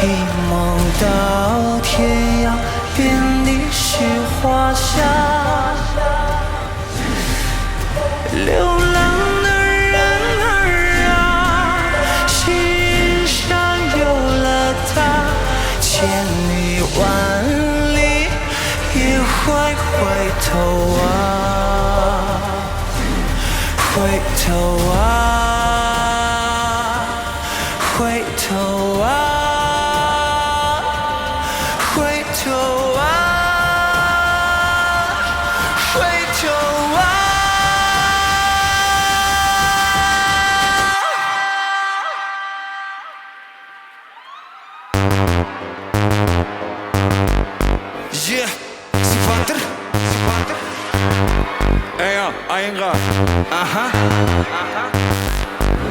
一梦到天涯，遍地是花香。流浪的人儿啊，心上有了他，千里万里也会回头啊，回头啊，回头啊，回头啊，回头啊。Yeah, si vater, si vater. Ayanga,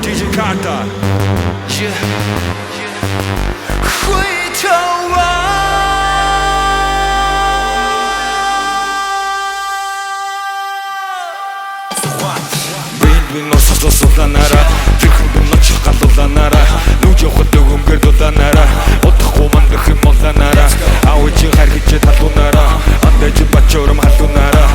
DJ Carter. Yeah,回头啊。Бинбин орсолсууланараа тэрхэн ноч галууланараа нүг явахд өгөнгөр дуланараа удахгүй ман гэх юм боланараа AYG харгиж талуунараа андаж бачуурам халуунараа